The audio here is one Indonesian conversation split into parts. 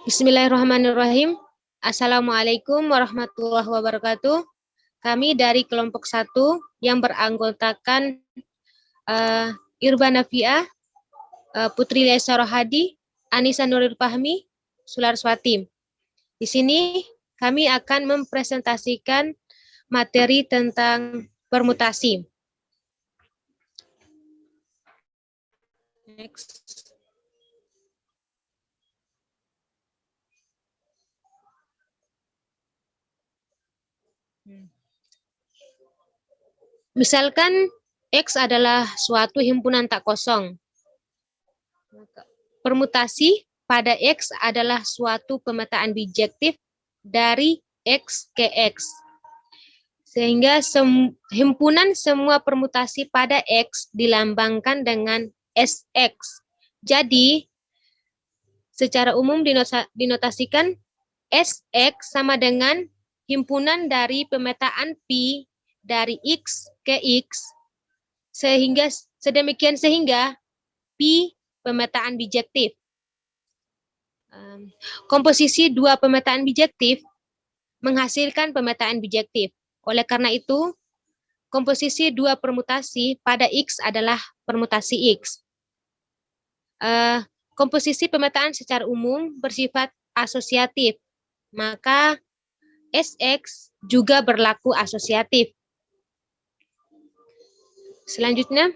Bismillahirrahmanirrahim. Assalamualaikum warahmatullahi wabarakatuh. Kami dari kelompok 1 yang beranggotakan Irba Nafiah, Putri Lesa Rohadi, Anissa Nurul Fahmi, Sularswati. Di sini kami akan mempresentasikan materi tentang permutasi. Next. Misalkan X adalah suatu himpunan tak kosong. Permutasi pada X adalah suatu pemetaan bijektif dari X ke X. Sehingga himpunan semua permutasi pada X dilambangkan dengan SX. Jadi, secara umum dinotasikan SX sama dengan himpunan dari pemetaan Pi dari X ke X, sehingga Pi pemetaan bijektif. Komposisi dua pemetaan bijektif menghasilkan pemetaan bijektif. Oleh karena itu, komposisi dua permutasi pada X adalah permutasi X. Komposisi pemetaan secara umum bersifat asosiatif, maka SX juga berlaku asosiatif. Selanjutnya,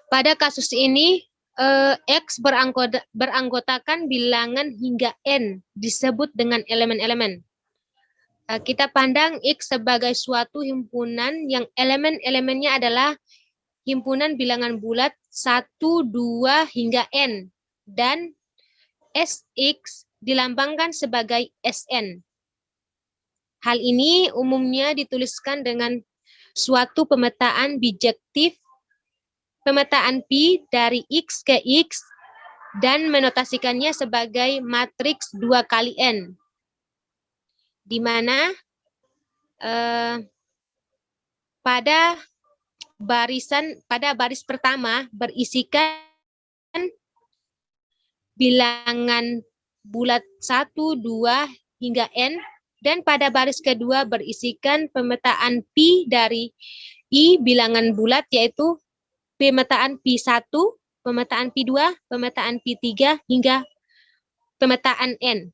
pada kasus ini X beranggotakan bilangan hingga N disebut dengan elemen-elemen. Kita pandang X sebagai suatu himpunan yang elemen-elemennya adalah himpunan bilangan bulat 1, 2, hingga N. Dan SX dilambangkan sebagai SN. Hal ini umumnya dituliskan dengan suatu pemetaan bijektif, pemetaan Pi dari X ke X, dan menotasikannya sebagai matriks 2 kali N. Di mana pada baris pertama berisikan bilangan bulat 1, 2, hingga N, dan pada baris kedua berisikan pemetaan Pi dari I bilangan bulat, yaitu pemetaan Pi1, pemetaan Pi2, pemetaan Pi3, hingga pemetaan N.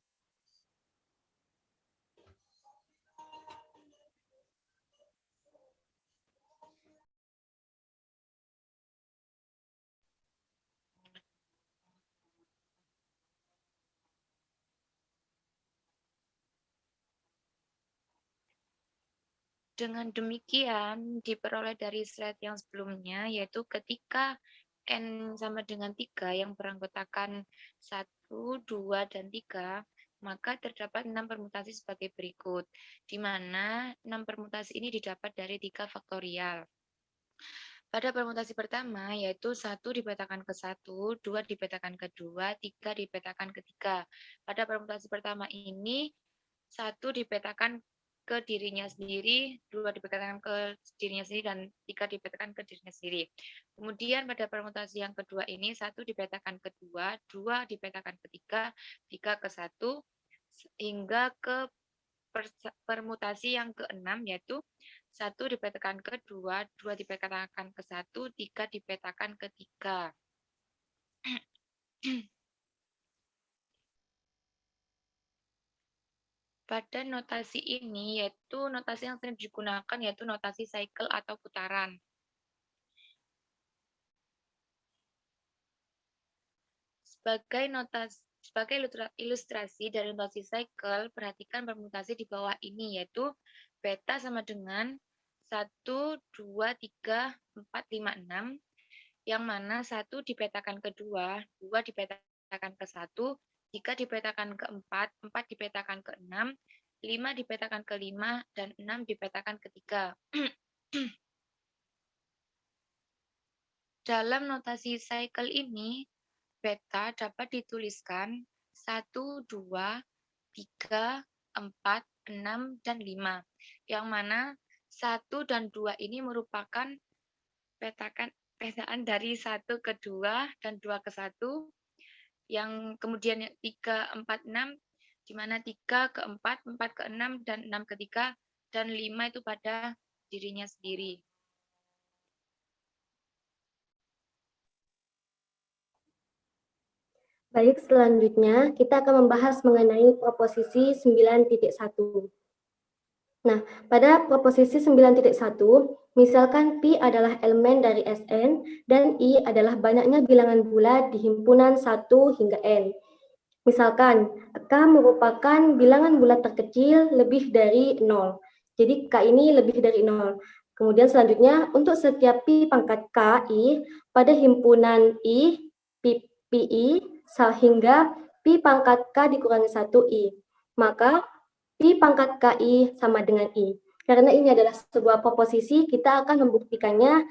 Dengan demikian, diperoleh dari slide yang sebelumnya, yaitu ketika N sama dengan 3 yang beranggotakan 1, 2, dan 3, maka terdapat 6 permutasi sebagai berikut, di mana 6 permutasi ini didapat dari 3 faktorial. Pada permutasi pertama, yaitu 1 dipetakan ke 1, 2 dipetakan ke 2, 3 dipetakan ke 3. Pada permutasi pertama ini, 1 dipetakan ke dirinya sendiri, 2 dipetakan ke dirinya sendiri, dan 3 dipetakan ke dirinya sendiri. Kemudian pada permutasi yang kedua ini, 1 dipetakan ke 2, 2 dipetakan ke 3, 3 ke 1, hingga ke permutasi yang ke-6, yaitu 1 dipetakan ke 2, 2 dipetakan ke 1, 3 dipetakan ke 3. Pada notasi ini, yaitu notasi yang sering digunakan, yaitu notasi cycle atau putaran. Sebagai ilustrasi dari notasi cycle, perhatikan permutasi di bawah ini, yaitu beta sama dengan 1, 2, 3, 4, 5, 6, yang mana 1 dipetakan ke 2, 2 dipetakan ke 1, 3 dipetakan ke 4, 4 dipetakan ke 6, 5 dipetakan ke 5, dan 6 dipetakan ke 3. Dalam notasi cycle ini, beta dapat dituliskan 1, 2, 3, 4, 6, dan 5. Yang mana 1 dan 2 ini merupakan petaan dari 1 ke 2 dan 2 ke 1. Yang kemudian 3, 4, 6, di mana 3 ke 4, 4 ke 6, dan 6 ke 3, dan 5 itu pada dirinya sendiri. Baik, selanjutnya kita akan membahas mengenai proposisi 9.1. Nah, pada proposisi 9.1, misalkan Pi adalah elemen dari Sn dan I adalah banyaknya bilangan bulat di himpunan 1 hingga N. Misalkan, K merupakan bilangan bulat terkecil lebih dari 0. Jadi, K ini lebih dari 0. Kemudian selanjutnya, untuk setiap Pi pangkat KI pada himpunan I, PI, sehingga Pi pangkat K dikurangi 1I. Maka, Pi pangkat KI sama dengan I. Karena ini adalah sebuah proposisi, kita akan membuktikannya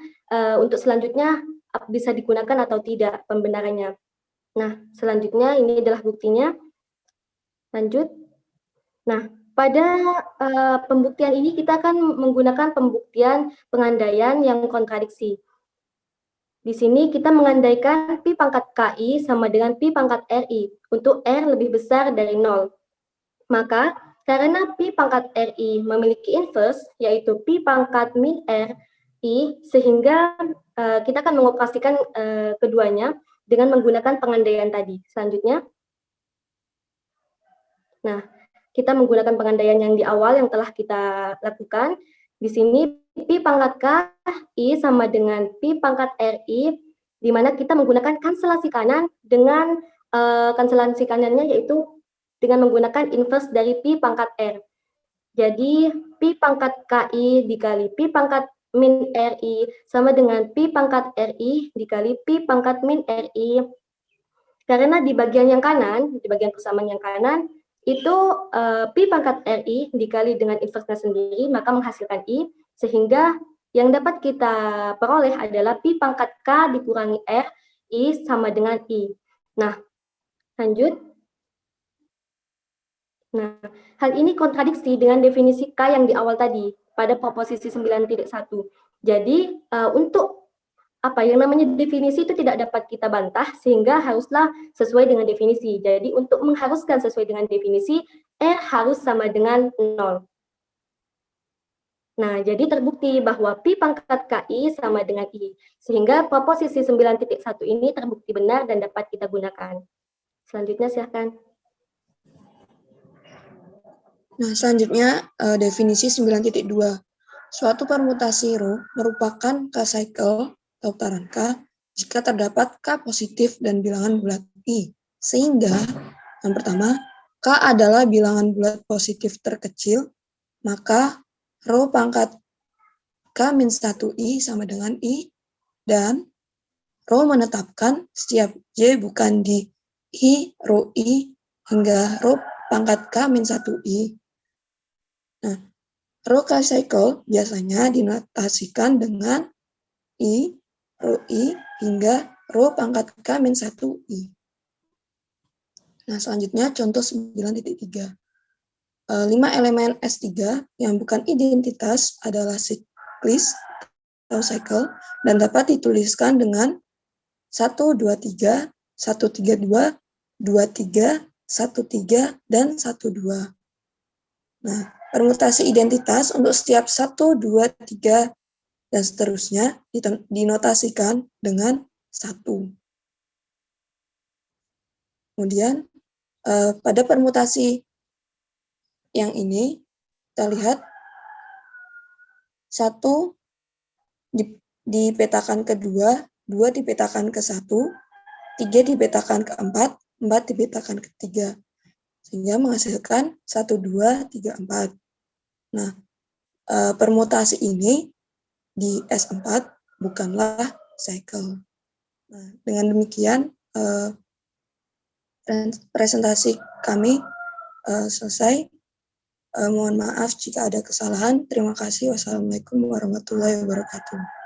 untuk selanjutnya bisa digunakan atau tidak pembenarannya. Nah, selanjutnya ini adalah buktinya. Lanjut. Nah, pada pembuktian ini kita akan menggunakan pembuktian pengandaian yang kontradiksi. Di sini kita mengandaikan Pi pangkat KI sama dengan Pi pangkat RI untuk R lebih besar dari 0. Maka, karena Pi pangkat RI memiliki inverse, yaitu Pi pangkat min RI, sehingga kita akan mengoperasikan keduanya dengan menggunakan pengandaian tadi. Selanjutnya, nah, kita menggunakan pengandaian yang di awal yang telah kita lakukan. Di sini Pi pangkat KI sama dengan Pi pangkat RI, di mana kita menggunakan kanselasi kanan dengan kanselasi kanannya yaitu dengan menggunakan inverse dari Pi pangkat R. Jadi Pi pangkat KI dikali Pi pangkat min RI sama dengan Pi pangkat RI dikali Pi pangkat min RI. Karena di bagian yang kanan, di bagian persamaan yang kanan, itu Pi pangkat RI dikali dengan inverse-nya sendiri, maka menghasilkan I, sehingga yang dapat kita peroleh adalah Pi pangkat K dikurangi R, I sama dengan I. Nah, lanjut. Nah, hal ini kontradiksi dengan definisi K yang di awal tadi, pada proposisi 9.1. Jadi, untuk yang namanya definisi itu tidak dapat kita bantah, sehingga haruslah sesuai dengan definisi. Jadi untuk mengharuskan sesuai dengan definisi, R harus sama dengan 0. Nah, jadi terbukti bahwa Pi pangkat KI sama dengan I, sehingga proposisi 9.1 ini terbukti benar dan dapat kita gunakan. Selanjutnya silahkan. Nah, selanjutnya definisi 9.2. Suatu permutasi rho merupakan K-cycle atau putaran K jika terdapat K positif dan bilangan bulat I. Sehingga, yang pertama, K adalah bilangan bulat positif terkecil, maka rho pangkat K-1I sama dengan I, dan rho menetapkan setiap J bukan di I, rho I, hingga rho pangkat K-1I. Nah, rho K-cycle biasanya dinotasikan dengan I, rho I, hingga rho pangkat K-1I. Nah, selanjutnya contoh 9.3. 5 elemen S3 yang bukan identitas adalah siklis atau cycle dan dapat dituliskan dengan 1, 2, 3, 1, 3, 2, 2, 3, 1, 3, dan 1, 2. Nah, permutasi identitas untuk setiap 1, 2, 3, dan seterusnya dinotasikan dengan 1. Kemudian, pada permutasi yang ini, kita lihat 1 dipetakan ke 2, 2 dipetakan ke 1, 3 dipetakan ke 4, 4 dipetakan ke 3. Sehingga menghasilkan 1, 2, 3, 4. Nah, permutasi ini di S4 bukanlah cycle. Nah, dengan demikian, presentasi kami selesai. Mohon maaf jika ada kesalahan. Terima kasih. Wassalamualaikum warahmatullahi wabarakatuh.